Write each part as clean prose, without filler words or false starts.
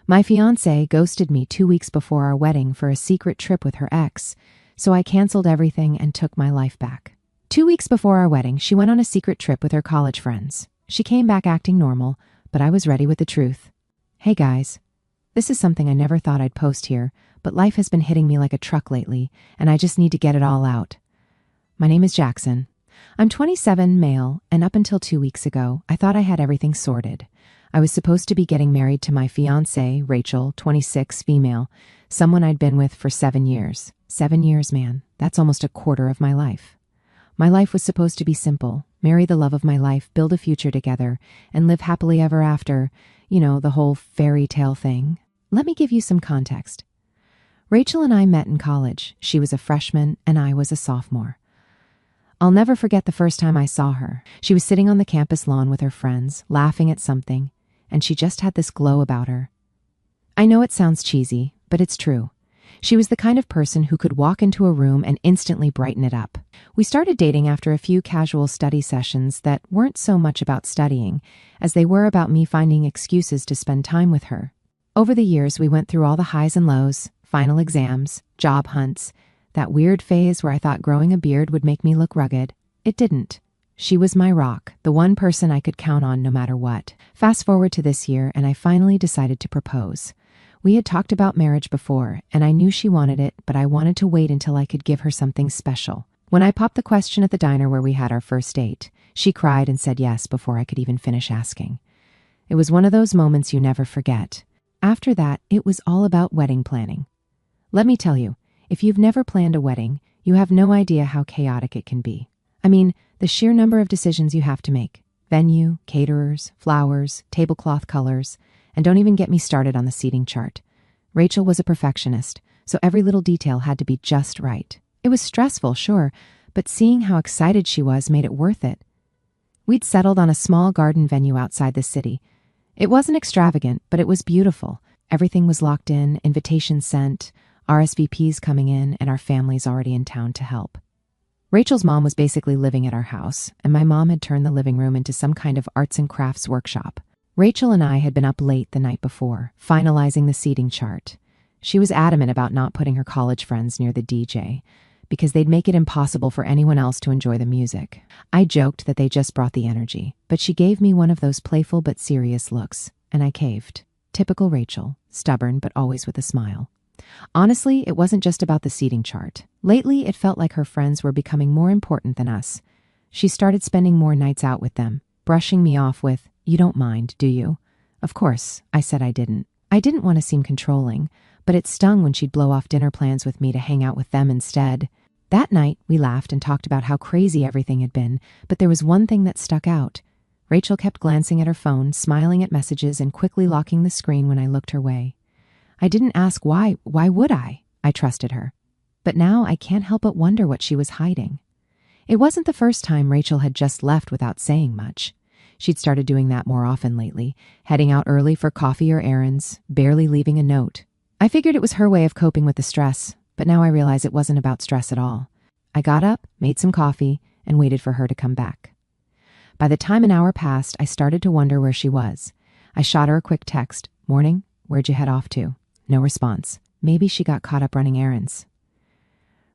My fiancée ghosted me 2 weeks before our wedding for a secret trip with her ex, so I canceled everything and took my life back. 2 weeks before our wedding, she went on a secret trip with her college friends. She came back acting normal, but I was ready with the truth. Hey guys, this is something I never thought I'd post here, but life has been hitting me like a truck lately, and I just need to get it all out. My name is Jackson. I'm 27, male, and up until 2 weeks ago, I thought I had everything sorted. I was supposed to be getting married to my fiancée, Rachel, 26, female, someone I'd been with for 7 years. 7 years, man. That's almost a quarter of my life. My life was supposed to be simple. Marry the love of my life, build a future together, and live happily ever after. You know, the whole fairy tale thing. Let me give you some context. Rachel and I met in college. She was a freshman and I was a sophomore. I'll never forget the first time I saw her. She was sitting on the campus lawn with her friends, laughing at something, and she just had this glow about her. I know it sounds cheesy, but it's true. She was the kind of person who could walk into a room and instantly brighten it up. We started dating after a few casual study sessions that weren't so much about studying as they were about me finding excuses to spend time with her. Over the years, we went through all the highs and lows, final exams, job hunts, that weird phase where I thought growing a beard would make me look rugged. It didn't. She was my rock, the one person I could count on no matter what. Fast forward to this year, and I finally decided to propose. We had talked about marriage before, and I knew she wanted it, but I wanted to wait until I could give her something special. When I popped the question at the diner where we had our first date, she cried and said yes before I could even finish asking. It was one of those moments you never forget. After that, it was all about wedding planning. Let me tell you, if you've never planned a wedding, you have no idea how chaotic it can be. I mean, the sheer number of decisions you have to make. Venue, caterers, flowers, tablecloth colors, and don't even get me started on the seating chart. Rachel was a perfectionist, so every little detail had to be just right. It was stressful, sure, but seeing how excited she was made it worth it. We'd settled on a small garden venue outside the city. It wasn't extravagant, but it was beautiful. Everything was locked in, invitations sent, RSVPs coming in, and our family's already in town to help. Rachel's mom was basically living at our house, and my mom had turned the living room into some kind of arts and crafts workshop. Rachel and I had been up late the night before, finalizing the seating chart. She was adamant about not putting her college friends near the DJ, because they'd make it impossible for anyone else to enjoy the music. I joked that they just brought the energy, but she gave me one of those playful but serious looks, and I caved. Typical Rachel, stubborn but always with a smile. Honestly, it wasn't just about the seating chart. Lately, it felt like her friends were becoming more important than us. She started spending more nights out with them, brushing me off with, "You don't mind, do you?" Of course, I said I didn't. I didn't want to seem controlling, but it stung when she'd blow off dinner plans with me to hang out with them instead. That night, we laughed and talked about how crazy everything had been, but there was one thing that stuck out. Rachel kept glancing at her phone, smiling at messages, and quickly locking the screen when I looked her way. I didn't ask why. Why would I? I trusted her. But now I can't help but wonder what she was hiding. It wasn't the first time Rachel had just left without saying much. She'd started doing that more often lately, heading out early for coffee or errands, barely leaving a note. I figured it was her way of coping with the stress, but now I realize it wasn't about stress at all. I got up, made some coffee, and waited for her to come back. By the time an hour passed, I started to wonder where she was. I shot her a quick text. "Morning, where'd you head off to?" No response. Maybe she got caught up running errands.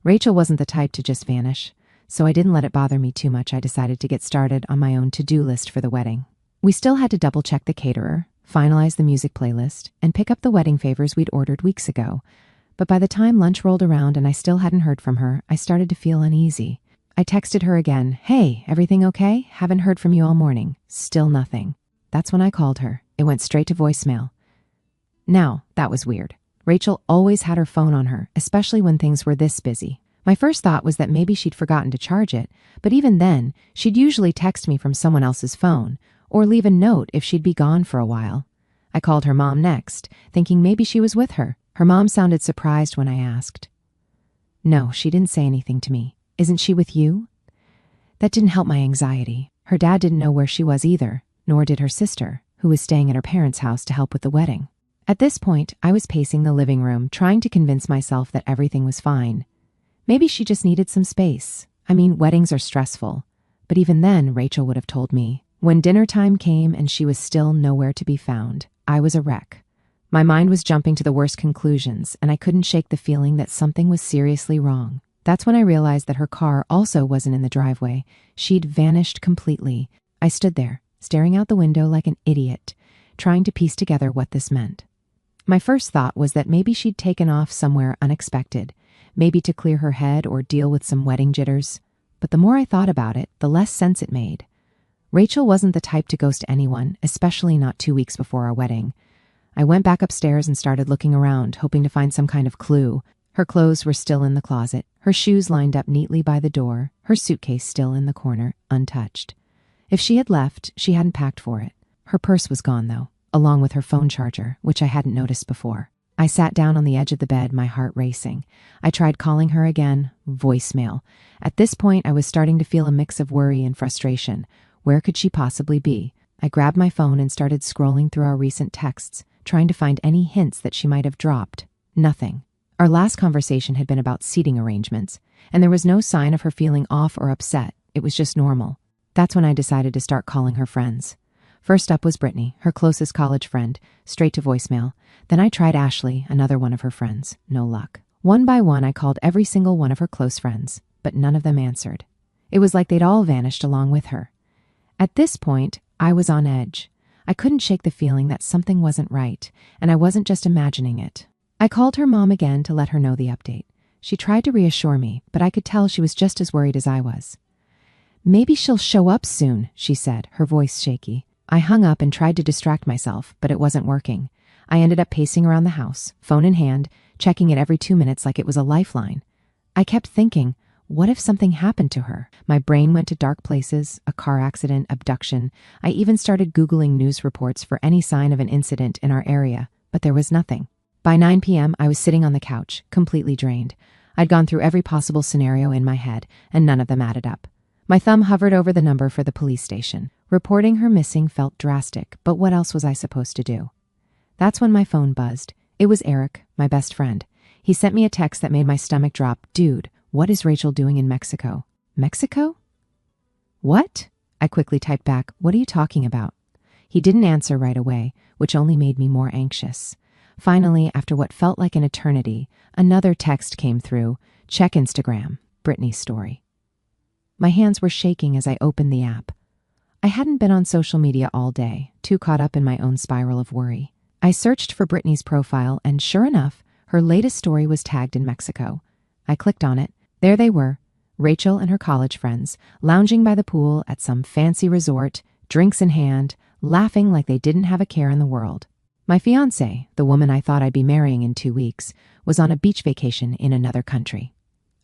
Rachel wasn't the type to just vanish, so I didn't let it bother me too much. I decided to get started on my own to-do list for the wedding. We still had to double-check the caterer, finalize the music playlist, and pick up the wedding favors we'd ordered weeks ago. But by the time lunch rolled around and I still hadn't heard from her, I started to feel uneasy. I texted her again. "Hey, everything okay? Haven't heard from you all morning." Still nothing. That's when I called her. It went straight to voicemail. Now, that was weird. Rachel always had her phone on her, especially when things were this busy. My first thought was that maybe she'd forgotten to charge it, but even then, she'd usually text me from someone else's phone, or leave a note if she'd be gone for a while. I called her mom next, thinking maybe she was with her. Her mom sounded surprised when I asked. "No, she didn't say anything to me. Isn't she with you?" That didn't help my anxiety. Her dad didn't know where she was either, nor did her sister, who was staying at her parents' house to help with the wedding. At this point, I was pacing the living room, trying to convince myself that everything was fine. Maybe she just needed some space. I mean, weddings are stressful. But even then, Rachel would have told me. When dinner time came and she was still nowhere to be found, I was a wreck. My mind was jumping to the worst conclusions, and I couldn't shake the feeling that something was seriously wrong. That's when I realized that her car also wasn't in the driveway. She'd vanished completely. I stood there, staring out the window like an idiot, trying to piece together what this meant. My first thought was that maybe she'd taken off somewhere unexpected, maybe to clear her head or deal with some wedding jitters. But the more I thought about it, the less sense it made. Rachel wasn't the type to ghost anyone, especially not 2 weeks before our wedding. I went back upstairs and started looking around, hoping to find some kind of clue. Her clothes were still in the closet, her shoes lined up neatly by the door, her suitcase still in the corner, untouched. If she had left, she hadn't packed for it. Her purse was gone, though, along with her phone charger, which I hadn't noticed before. I sat down on the edge of the bed, my heart racing. I tried calling her again, voicemail. At this point, I was starting to feel a mix of worry and frustration. Where could she possibly be? I grabbed my phone and started scrolling through our recent texts, trying to find any hints that she might have dropped. Nothing. Our last conversation had been about seating arrangements, and there was no sign of her feeling off or upset. It was just normal. That's when I decided to start calling her friends. First up was Brittany, her closest college friend, straight to voicemail. Then I tried Ashley, another one of her friends. No luck. One by one, I called every single one of her close friends, but none of them answered. It was like they'd all vanished along with her. At this point, I was on edge. I couldn't shake the feeling that something wasn't right, and I wasn't just imagining it. I called her mom again to let her know the update. She tried to reassure me, but I could tell she was just as worried as I was. "Maybe she'll show up soon," she said, her voice shaky. I hung up and tried to distract myself, but it wasn't working. I ended up pacing around the house, phone in hand, checking it every 2 minutes like it was a lifeline. I kept thinking, what if something happened to her? My brain went to dark places, a car accident, abduction. I even started Googling news reports for any sign of an incident in our area, but there was nothing. By 9 p.m., I was sitting on the couch, completely drained. I'd gone through every possible scenario in my head, and none of them added up. My thumb hovered over the number for the police station. Reporting her missing felt drastic, but what else was I supposed to do? That's when my phone buzzed. It was Eric, my best friend. He sent me a text that made my stomach drop. "Dude, what is Rachel doing in Mexico?" "Mexico? What?" I quickly typed back. "What are you talking about?" He didn't answer right away, which only made me more anxious. Finally, after what felt like an eternity, another text came through. "Check Instagram. Brittany's story." My hands were shaking as I opened the app. I hadn't been on social media all day, too caught up in my own spiral of worry. I searched for Brittany's profile, and sure enough, her latest story was tagged in Mexico. I clicked on it. There they were, Rachel and her college friends, lounging by the pool at some fancy resort, drinks in hand, laughing like they didn't have a care in the world. My fiancée, the woman I thought I'd be marrying in 2 weeks, was on a beach vacation in another country.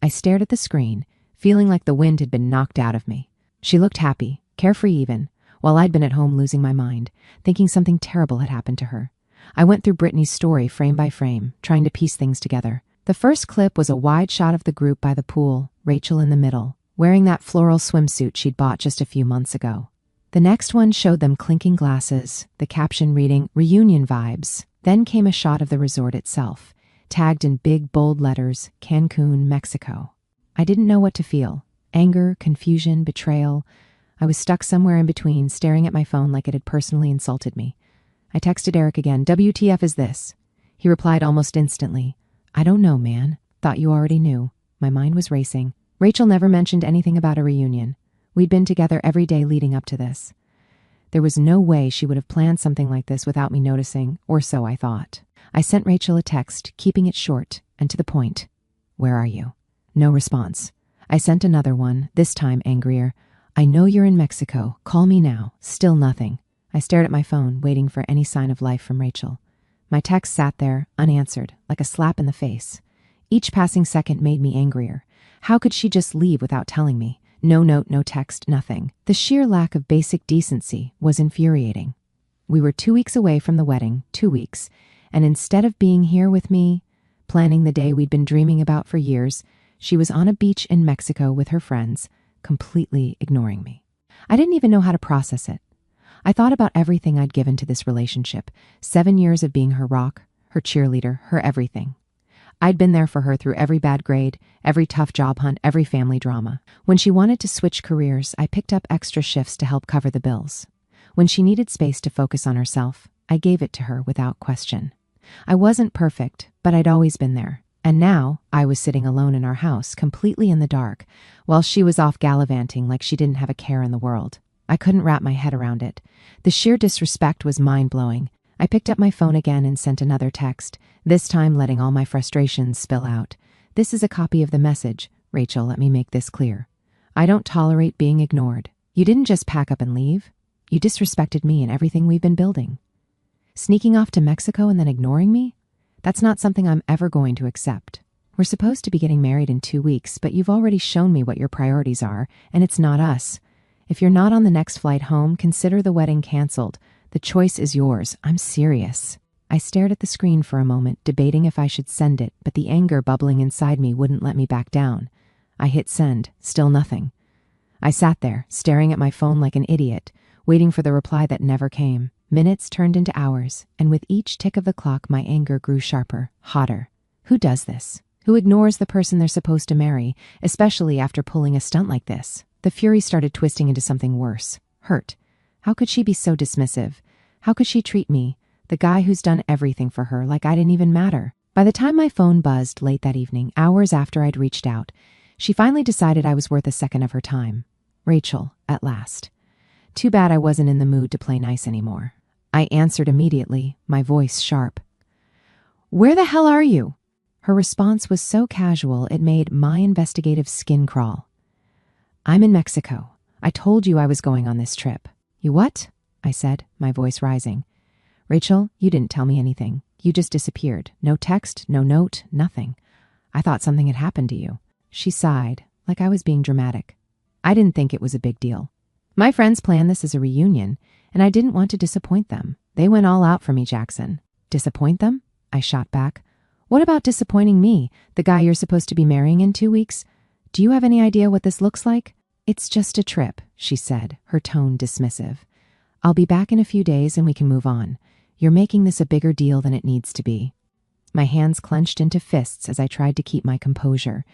I stared at the screen, feeling like the wind had been knocked out of me. She looked happy, carefree even, while I'd been at home losing my mind, thinking something terrible had happened to her. I went through Brittany's story frame by frame, trying to piece things together. The first clip was a wide shot of the group by the pool, Rachel in the middle, wearing that floral swimsuit she'd bought just a few months ago. The next one showed them clinking glasses, the caption reading, "Reunion vibes." Then came a shot of the resort itself, tagged in big, bold letters, Cancun, Mexico. I didn't know what to feel. Anger, confusion, betrayal. I was stuck somewhere in between, staring at my phone like it had personally insulted me. I texted Eric again, "WTF is this?" He replied almost instantly, "I don't know, man. Thought you already knew." My mind was racing. Rachel never mentioned anything about a reunion. We'd been together every day leading up to this. There was no way she would have planned something like this without me noticing, or so I thought. I sent Rachel a text, keeping it short and to the point. "Where are you?" No response. I sent another one, this time angrier. "I know you're in Mexico. Call me now." Still nothing. I stared at my phone, waiting for any sign of life from Rachel. My text sat there, unanswered, like a slap in the face. Each passing second made me angrier. How could she just leave without telling me? No note, no text, nothing. The sheer lack of basic decency was infuriating. We were 2 weeks away from the wedding, 2 weeks, and instead of being here with me, planning the day we'd been dreaming about for years, she was on a beach in Mexico with her friends, completely ignoring me. I didn't even know how to process it. I thought about everything I'd given to this relationship, 7 years of being her rock, her cheerleader, her everything. I'd been there for her through every bad grade, every tough job hunt, every family drama. When she wanted to switch careers, I picked up extra shifts to help cover the bills. When she needed space to focus on herself, I gave it to her without question. I wasn't perfect, but I'd always been there. And now I was sitting alone in our house, completely in the dark, while she was off gallivanting like she didn't have a care in the world. I couldn't wrap my head around it. The sheer disrespect was mind-blowing. I picked up my phone again and sent another text, this time letting all my frustrations spill out. This is a copy of the message. Rachel, let me make this clear. I don't tolerate being ignored. You didn't just pack up and leave. You disrespected me and everything we've been building. Sneaking off to Mexico and then ignoring me? That's not something I'm ever going to accept. We're supposed to be getting married in 2 weeks, but you've already shown me what your priorities are, and it's not us. If you're not on the next flight home, consider the wedding canceled. The choice is yours. I'm serious. I stared at the screen for a moment, debating if I should send it, but the anger bubbling inside me wouldn't let me back down. I hit send, still nothing. I sat there, staring at my phone like an idiot, waiting for the reply that never came. Minutes turned into hours, and with each tick of the clock, my anger grew sharper, hotter. Who does this? Who ignores the person they're supposed to marry, especially after pulling a stunt like this? The fury started twisting into something worse. Hurt. How could she be so dismissive? How could she treat me, the guy who's done everything for her, like I didn't even matter? By the time my phone buzzed late that evening, hours after I'd reached out, she finally decided I was worth a second of her time. Rachel, at last. Too bad I wasn't in the mood to play nice anymore. I answered immediately, my voice sharp. Where the hell are you? Her response was so casual it made my investigative skin crawl. I'm in Mexico. I told you I was going on this trip. You what? I said, my voice rising. Rachel, you didn't tell me anything. You just disappeared. No text, no note, nothing. I thought something had happened to you. She sighed, like I was being dramatic. I didn't think it was a big deal. My friends planned this as a reunion, and I didn't want to disappoint them. They went all out for me, Jackson. Disappoint them? I shot back. What about disappointing me, the guy you're supposed to be marrying in 2 weeks? Do you have any idea what this looks like? It's just a trip, she said, her tone dismissive. I'll be back in a few days and we can move on. You're making this a bigger deal than it needs to be. My hands clenched into fists as I tried to keep my composure.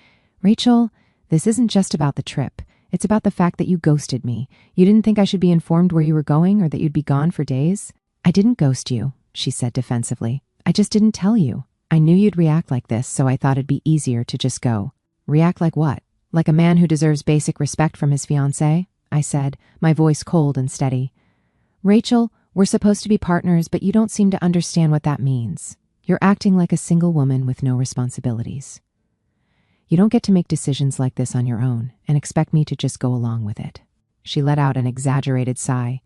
Rachel, this isn't just about the trip. It's about the fact that you ghosted me. You didn't think I should be informed where you were going or that you'd be gone for days? I didn't ghost you, she said defensively. I just didn't tell you. I knew you'd react like this, so I thought it'd be easier to just go. React like what? Like a man who deserves basic respect from his fiancée? I said, my voice cold and steady. Rachel, we're supposed to be partners, but you don't seem to understand what that means. You're acting like a single woman with no responsibilities. You don't get to make decisions like this on your own and expect me to just go along with it. She let out an exaggerated sigh.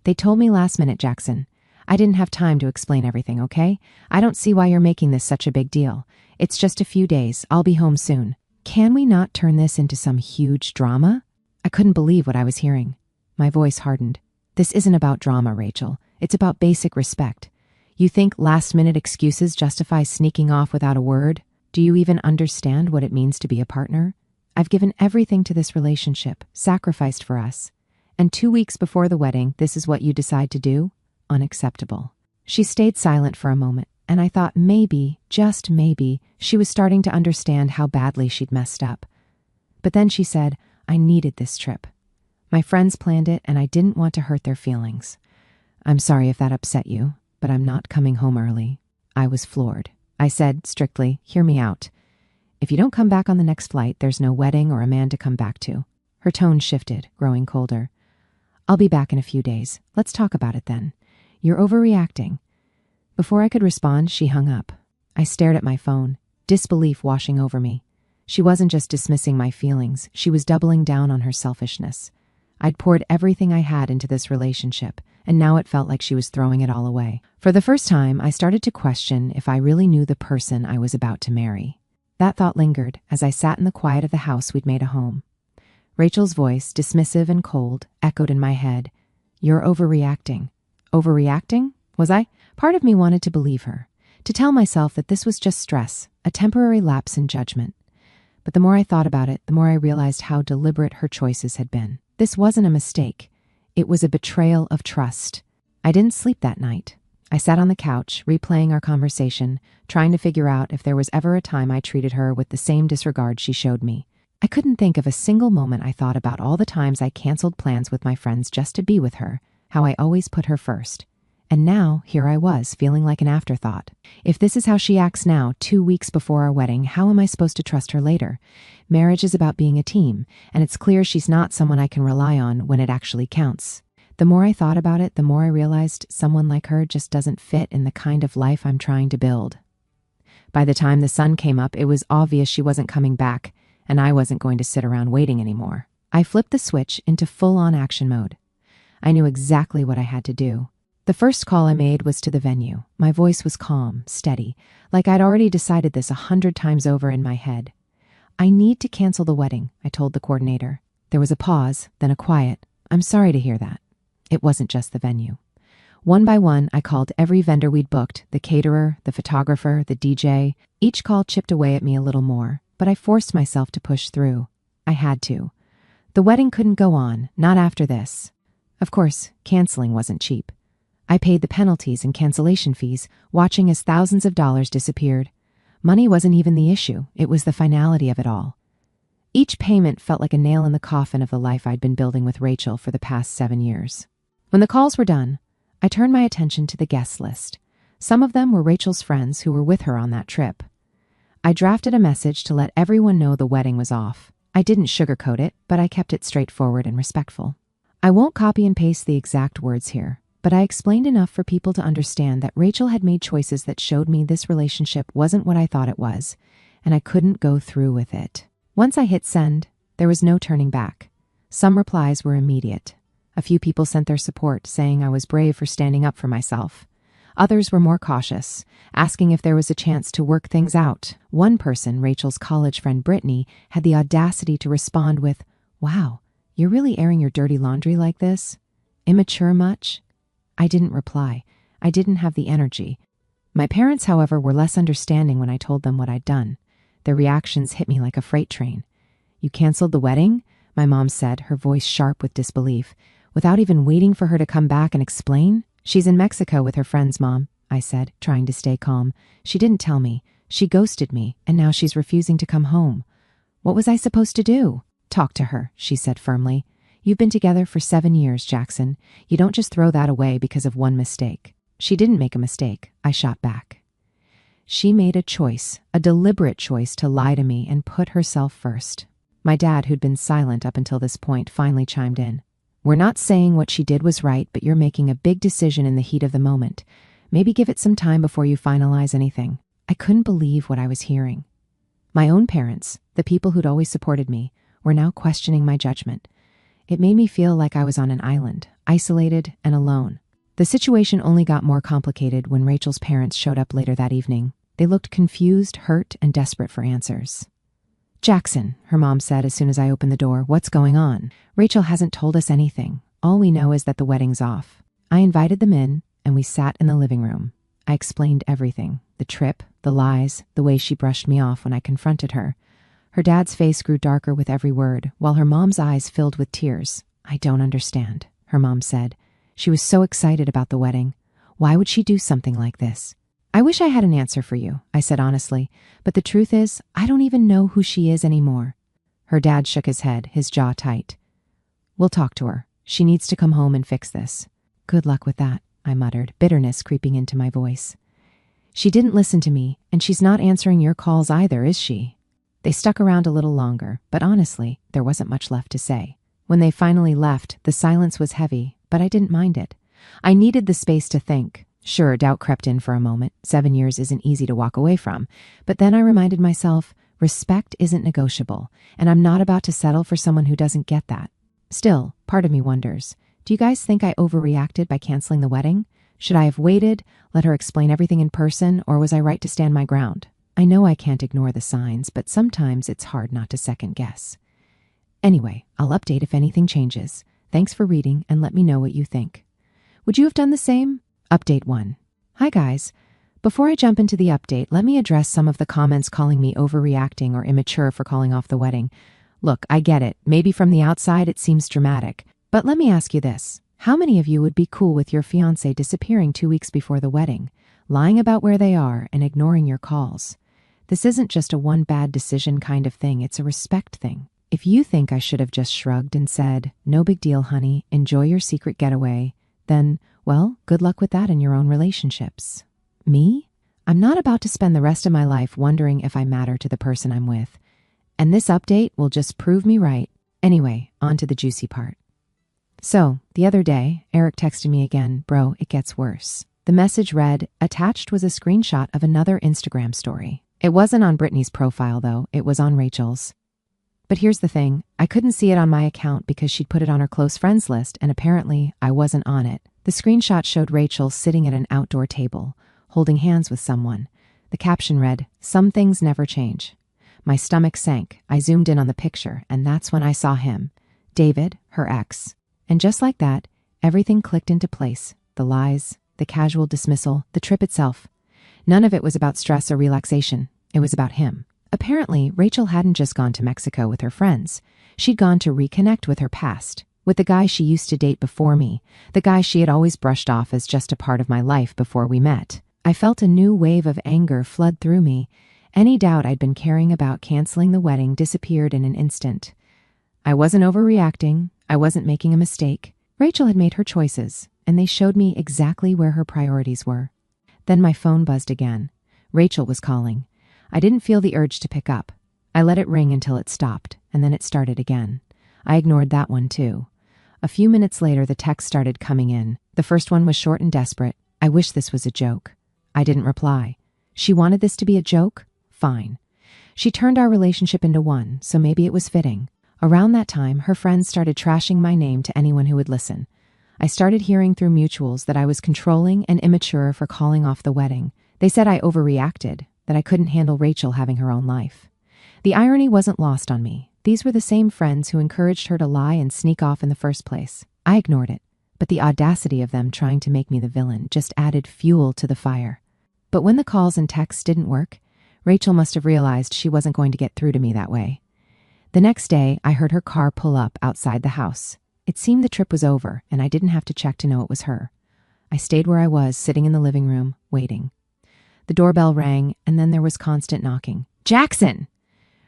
They told me last minute, Jackson. I didn't have time to explain everything, okay? I don't see why you're making this such a big deal. It's just a few days. I'll be home soon. Can we not turn this into some huge drama? I couldn't believe what I was hearing. My voice hardened. This isn't about drama, Rachel. It's about basic respect. You think last-minute excuses justify sneaking off without a word? Do you even understand what it means to be a partner? I've given everything to this relationship, sacrificed for us. And 2 weeks before the wedding, this is what you decide to do? Unacceptable. She stayed silent for a moment, and I thought maybe, just maybe, she was starting to understand how badly she'd messed up. But then she said, I needed this trip. My friends planned it, and I didn't want to hurt their feelings. I'm sorry if that upset you, but I'm not coming home early. I was floored. I said, strictly, hear me out. If you don't come back on the next flight, there's no wedding or a man to come back to. Her tone shifted, growing colder. I'll be back in a few days. Let's talk about it then. You're overreacting. Before I could respond, she hung up. I stared at my phone, disbelief washing over me. She wasn't just dismissing my feelings, she was doubling down on her selfishness. I'd poured everything I had into this relationship, and now it felt like she was throwing it all away. For the first time, I started to question if I really knew the person I was about to marry. That thought lingered as I sat in the quiet of the house we'd made a home. Rachel's voice, dismissive and cold, echoed in my head. You're overreacting. Overreacting? Was I? Part of me wanted to believe her, to tell myself that this was just stress, a temporary lapse in judgment. But the more I thought about it, the more I realized how deliberate her choices had been. This wasn't a mistake. It was a betrayal of trust. I didn't sleep that night. I sat on the couch, replaying our conversation, trying to figure out if there was ever a time I treated her with the same disregard she showed me. I couldn't think of a single moment I thought about all the times I canceled plans with my friends just to be with her, how I always put her first. And now, here I was, feeling like an afterthought. If this is how she acts now, 2 weeks before our wedding, how am I supposed to trust her later? Marriage is about being a team, and it's clear she's not someone I can rely on when it actually counts. The more I thought about it, the more I realized someone like her just doesn't fit in the kind of life I'm trying to build. By the time the sun came up, it was obvious she wasn't coming back, and I wasn't going to sit around waiting anymore. I flipped the switch into full-on action mode. I knew exactly what I had to do. The first call I made was to the venue. My voice was calm, steady, like I'd already decided this 100 times over in my head. I need to cancel the wedding, I told the coordinator. There was a pause, then a quiet, "I'm sorry to hear that." It wasn't just the venue. One by one, I called every vendor we'd booked, the caterer, the photographer, the DJ. Each call chipped away at me a little more, but I forced myself to push through. I had to. The wedding couldn't go on, not after this. Of course, canceling wasn't cheap. I paid the penalties and cancellation fees, watching as thousands of dollars disappeared. Money wasn't even the issue, it was the finality of it all. Each payment felt like a nail in the coffin of the life I'd been building with Rachel for the past 7 years. When the calls were done, I turned my attention to the guest list. Some of them were Rachel's friends who were with her on that trip. I drafted a message to let everyone know the wedding was off. I didn't sugarcoat it, but I kept it straightforward and respectful. I won't copy and paste the exact words here, but I explained enough for people to understand that Rachel had made choices that showed me this relationship wasn't what I thought it was, and I couldn't go through with it. Once I hit send, there was no turning back. Some replies were immediate. A few people sent their support, saying I was brave for standing up for myself. Others were more cautious, asking if there was a chance to work things out. One person, Rachel's college friend Brittany, had the audacity to respond with, "Wow, you're really airing your dirty laundry like this? Immature much?" I didn't reply. I didn't have the energy. My parents, however, were less understanding when I told them what I'd done. Their reactions hit me like a freight train. "You canceled the wedding?" my mom said, her voice sharp with disbelief. "Without even waiting for her to come back and explain?" "She's in Mexico with her friends, Mom," I said, trying to stay calm. "She didn't tell me. She ghosted me, and now she's refusing to come home." "What was I supposed to do?" "Talk to her," she said firmly. "You've been together for 7 years, Jackson. You don't just throw that away because of one mistake." "She didn't make a mistake," I shot back. "She made a choice, a deliberate choice to lie to me and put herself first." My dad, who'd been silent up until this point, finally chimed in. "We're not saying what she did was right, but you're making a big decision in the heat of the moment. Maybe give it some time before you finalize anything." I couldn't believe what I was hearing. My own parents, the people who'd always supported me, were now questioning my judgment. It made me feel like I was on an island, isolated and alone. The situation only got more complicated when Rachel's parents showed up later that evening. They looked confused, hurt, and desperate for answers. "Jackson," her mom said as soon as I opened the door, "what's going on?" "Rachel hasn't told us anything. All we know is that the wedding's off." I invited them in, and we sat in the living room. I explained everything: the trip, the lies, the way she brushed me off when I confronted her. Her dad's face grew darker with every word, while her mom's eyes filled with tears. "I don't understand," her mom said. "She was so excited about the wedding. Why would she do something like this?" "I wish I had an answer for you," I said honestly, "but the truth is, I don't even know who she is anymore." Her dad shook his head, his jaw tight. "We'll talk to her. She needs to come home and fix this." "Good luck with that," I muttered, bitterness creeping into my voice. "She didn't listen to me, and she's not answering your calls either, is she?" They stuck around a little longer, but honestly, there wasn't much left to say. When they finally left, the silence was heavy, but I didn't mind it. I needed the space to think. Sure, doubt crept in for a moment. 7 years isn't easy to walk away from. But then I reminded myself, respect isn't negotiable, and I'm not about to settle for someone who doesn't get that. Still, part of me wonders, do you guys think I overreacted by canceling the wedding? Should I have waited, let her explain everything in person, or was I right to stand my ground? I know I can't ignore the signs, but sometimes it's hard not to second guess. Anyway, I'll update if anything changes. Thanks for reading, and let me know what you think. Would you have done the same? Update 1. Hi guys. Before I jump into the update, let me address some of the comments calling me overreacting or immature for calling off the wedding. Look, I get it. Maybe from the outside it seems dramatic. But let me ask you this. How many of you would be cool with your fiancé disappearing 2 weeks before the wedding, lying about where they are and ignoring your calls? This isn't just a one bad decision kind of thing. It's a respect thing. If you think I should have just shrugged and said, "No big deal, honey, enjoy your secret getaway," then Well, good luck with that in your own relationships. Me? I'm not about to spend the rest of my life wondering if I matter to the person I'm with. And this update will just prove me right. Anyway, on to the juicy part. So, the other day, Eric texted me again, "Bro, it gets worse." The message read, attached was a screenshot of another Instagram story. It wasn't on Brittany's profile, though. It was on Rachel's. But here's the thing. I couldn't see it on my account because she'd put it on her close friends list, and apparently I wasn't on it. The screenshot showed Rachel sitting at an outdoor table, holding hands with someone. The caption read, "Some things never change." My stomach sank. I zoomed in on the picture, and that's when I saw him. David, her ex. And just like that, everything clicked into place. The lies, the casual dismissal, the trip itself. None of it was about stress or relaxation. It was about him. Apparently, Rachel hadn't just gone to Mexico with her friends. She'd gone to reconnect with her past, with the guy she used to date before me, the guy she had always brushed off as just a part of my life before we met. I felt a new wave of anger flood through me. Any doubt I'd been carrying about canceling the wedding disappeared in an instant. I wasn't overreacting. I wasn't making a mistake. Rachel had made her choices, and they showed me exactly where her priorities were. Then my phone buzzed again. Rachel was calling. I didn't feel the urge to pick up. I let it ring until it stopped, and then it started again. I ignored that one too. A few minutes later, the text started coming in. The first one was short and desperate. "I wish this was a joke." I didn't reply. She wanted this to be a joke? Fine. She turned our relationship into one, so maybe it was fitting. Around that time, her friends started trashing my name to anyone who would listen. I started hearing through mutuals that I was controlling and immature for calling off the wedding. They said I overreacted, that I couldn't handle Rachel having her own life. The irony wasn't lost on me. These were the same friends who encouraged her to lie and sneak off in the first place. I ignored it, but the audacity of them trying to make me the villain just added fuel to the fire. But when the calls and texts didn't work, Rachel must have realized she wasn't going to get through to me that way. The next day, I heard her car pull up outside the house. It seemed the trip was over, and I didn't have to check to know it was her. I stayed where I was, sitting in the living room, waiting. The doorbell rang, and then there was constant knocking. "Jackson!"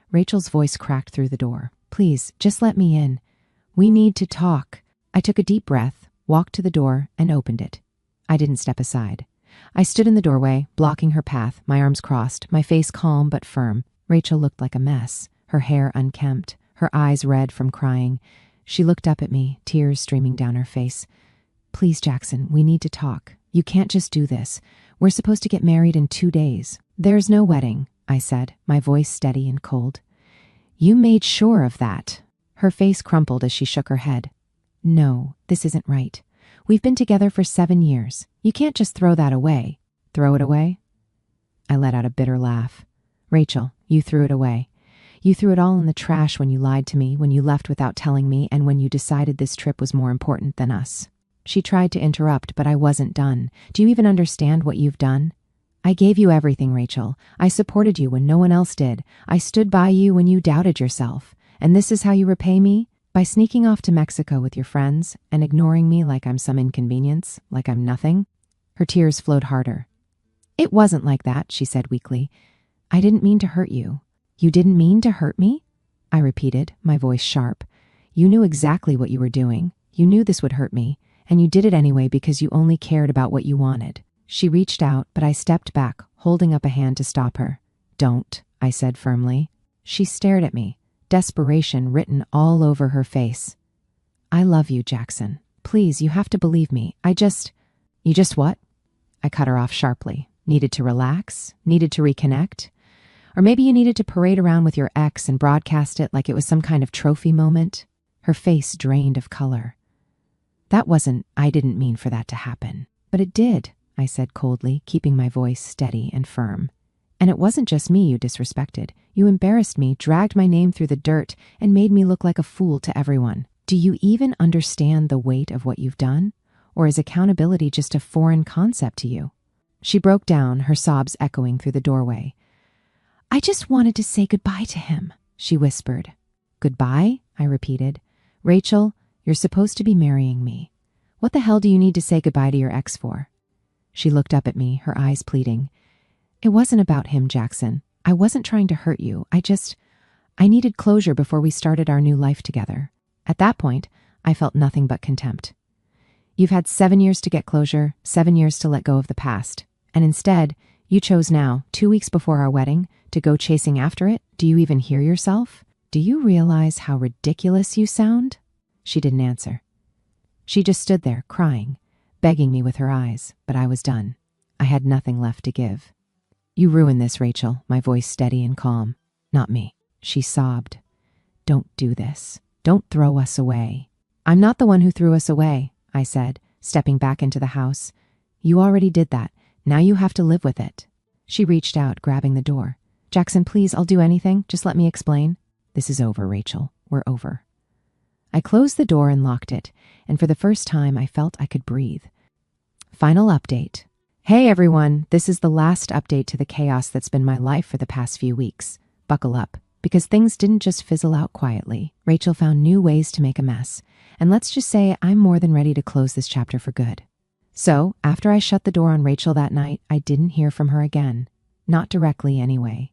Rachel's voice cracked through the door. "Please, just let me in. We need to talk." I took a deep breath, walked to the door, and opened it. I didn't step aside. I stood in the doorway, blocking her path, my arms crossed, my face calm but firm. Rachel looked like a mess, her hair unkempt, her eyes red from crying. She looked up at me, tears streaming down her face. "Please, Jackson, we need to talk. You can't just do this. We're supposed to get married in 2 days." "There's no wedding," I said, my voice steady and cold. "You made sure of that." Her face crumpled as she shook her head. "No, this isn't right. We've been together for 7 years. You can't just throw that away." "Throw it away?" I let out a bitter laugh. "Rachel, you threw it away. You threw it all in the trash when you lied to me, when you left without telling me, and when you decided this trip was more important than us." She tried to interrupt, but I wasn't done. "Do you even understand what you've done? I gave you everything, Rachel. I supported you when no one else did. I stood by you when you doubted yourself. And this is how you repay me? By sneaking off to Mexico with your friends and ignoring me like I'm some inconvenience, like I'm nothing?" Her tears flowed harder. "It wasn't like that," she said weakly. "I didn't mean to hurt you." "You didn't mean to hurt me?" I repeated, my voice sharp. "You knew exactly what you were doing. You knew this would hurt me, and you did it anyway because you only cared about what you wanted." She reached out, but I stepped back, holding up a hand to stop her. "Don't," I said firmly. She stared at me, desperation written all over her face. "I love you, Jackson. Please, you have to believe me. You just what?" I cut her off sharply. Needed to relax? Needed to reconnect? Or maybe you needed to parade around with your ex and broadcast it like it was some kind of trophy moment? Her face drained of color. I didn't mean for that to happen. But it did, I said coldly, keeping my voice steady and firm. And it wasn't just me you disrespected. You embarrassed me, dragged my name through the dirt, and made me look like a fool to everyone. Do you even understand the weight of what you've done? Or is accountability just a foreign concept to you? She broke down, her sobs echoing through the doorway. "I just wanted to say goodbye to him," she whispered. "Goodbye?" I repeated. "Rachel, you're supposed to be marrying me. What the hell do you need to say goodbye to your ex for?" She looked up at me, her eyes pleading. "It wasn't about him, Jackson. I wasn't trying to hurt you. I needed closure before we started our new life together." At that point, I felt nothing but contempt. You've had 7 years to get closure, 7 years to let go of the past. And instead, you chose now, 2 weeks before our wedding, to go chasing after it? Do you even hear yourself? Do you realize how ridiculous you sound?" She didn't answer. She just stood there, crying, begging me with her eyes, but I was done. I had nothing left to give. "You ruined this, Rachel," my voice steady and calm. "Not me." She sobbed. "Don't do this. Don't throw us away." "I'm not the one who threw us away," I said, stepping back into the house. "You already did that. Now you have to live with it." She reached out, grabbing the door. "Jackson, please, I'll do anything. Just let me explain." "This is over, Rachel. We're over." I closed the door and locked it, and for the first time I felt I could breathe. Final update. Hey everyone, this is the last update to the chaos that's been my life for the past few weeks. Buckle up, because things didn't just fizzle out quietly. Rachel found new ways to make a mess, and let's just say I'm more than ready to close this chapter for good. So, after I shut the door on Rachel that night, I didn't hear from her again. Not directly, anyway.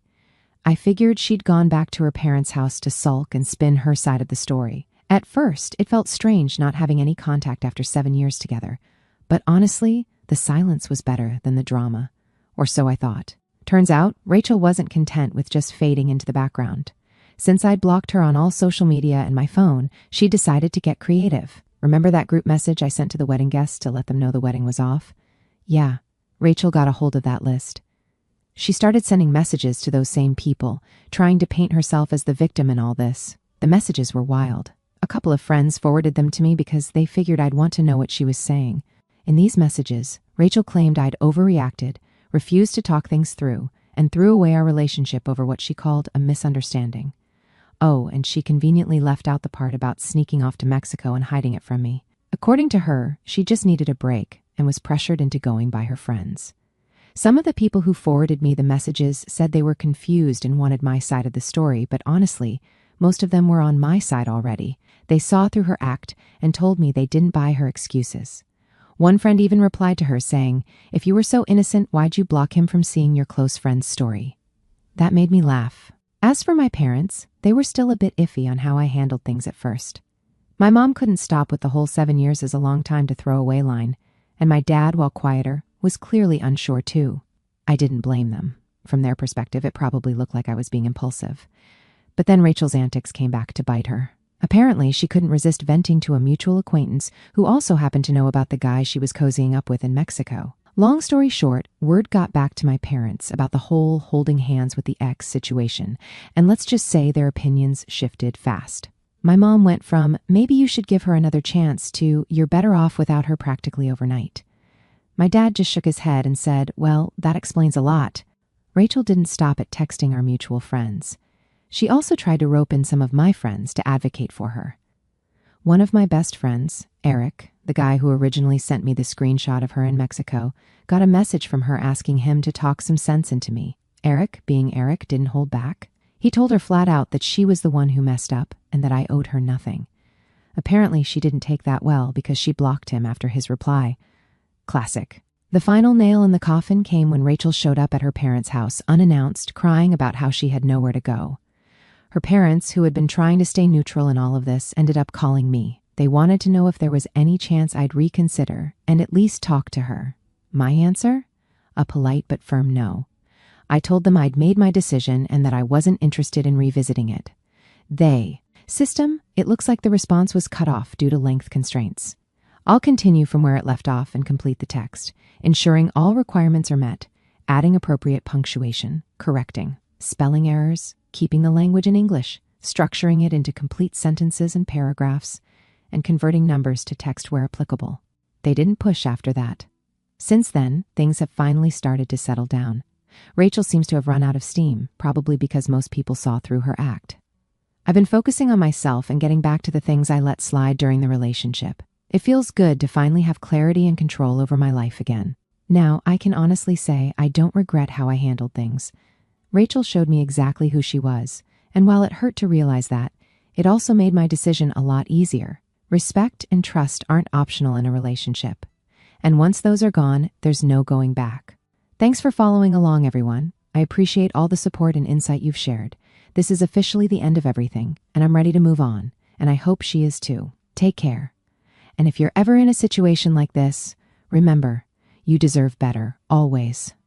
I figured she'd gone back to her parents' house to sulk and spin her side of the story. At first, it felt strange not having any contact after 7 years together. But honestly, the silence was better than the drama. Or so I thought. Turns out, Rachel wasn't content with just fading into the background. Since I'd blocked her on all social media and my phone, she decided to get creative. Remember that group message I sent to the wedding guests to let them know the wedding was off? Yeah, Rachel got a hold of that list. She started sending messages to those same people, trying to paint herself as the victim in all this. The messages were wild. A couple of friends forwarded them to me because they figured I'd want to know what she was saying. In these messages, Rachel claimed I'd overreacted, refused to talk things through, and threw away our relationship over what she called a misunderstanding. Oh, and she conveniently left out the part about sneaking off to Mexico and hiding it from me. According to her, she just needed a break and was pressured into going by her friends. Some of the people who forwarded me the messages said they were confused and wanted my side of the story, but honestly, most of them were on my side already. They saw through her act and told me they didn't buy her excuses. One friend even replied to her saying, "If you were so innocent, why'd you block him from seeing your close friend's story?" That made me laugh. As for my parents, they were still a bit iffy on how I handled things at first. My mom couldn't stop with the whole 7 years is a long time to throw away line, and my dad, while quieter, was clearly unsure too. I didn't blame them. From their perspective, it probably looked like I was being impulsive. But then Rachel's antics came back to bite her. Apparently, she couldn't resist venting to a mutual acquaintance who also happened to know about the guy she was cozying up with in Mexico. Long story short, word got back to my parents about the whole holding hands with the ex situation, and let's just say their opinions shifted fast. My mom went from, "Maybe you should give her another chance," to, "You're better off without her," practically overnight. My dad just shook his head and said, "Well, that explains a lot." Rachel didn't stop at texting our mutual friends. She also tried to rope in some of my friends to advocate for her. One of my best friends, Eric, the guy who originally sent me the screenshot of her in Mexico, got a message from her asking him to talk some sense into me. Eric, being Eric, didn't hold back. He told her flat out that she was the one who messed up and that I owed her nothing. Apparently, she didn't take that well because she blocked him after his reply. Classic. The final nail in the coffin came when Rachel showed up at her parents' house unannounced, crying about how she had nowhere to go. Her parents, who had been trying to stay neutral in all of this, ended up calling me. They wanted to know if there was any chance I'd reconsider and at least talk to her. My answer? A polite but firm no. I told them I'd made my decision and that I wasn't interested in revisiting it. System, it looks like the response was cut off due to length constraints. I'll continue from where it left off and complete the text, ensuring all requirements are met, adding appropriate punctuation, correcting spelling errors, keeping the language in English, structuring it into complete sentences and paragraphs, and converting numbers to text where applicable. They didn't push after that. Since then, things have finally started to settle down. Rachel seems to have run out of steam, probably because most people saw through her act. I've been focusing on myself and getting back to the things I let slide during the relationship. It feels good to finally have clarity and control over my life again. Now, I can honestly say I don't regret how I handled things. Rachel showed me exactly who she was, and while it hurt to realize that, it also made my decision a lot easier. Respect and trust aren't optional in a relationship. And once those are gone, there's no going back. Thanks for following along, everyone. I appreciate all the support and insight you've shared. This is officially the end of everything, and I'm ready to move on, and I hope she is too. Take care. And if you're ever in a situation like this, remember, you deserve better, always.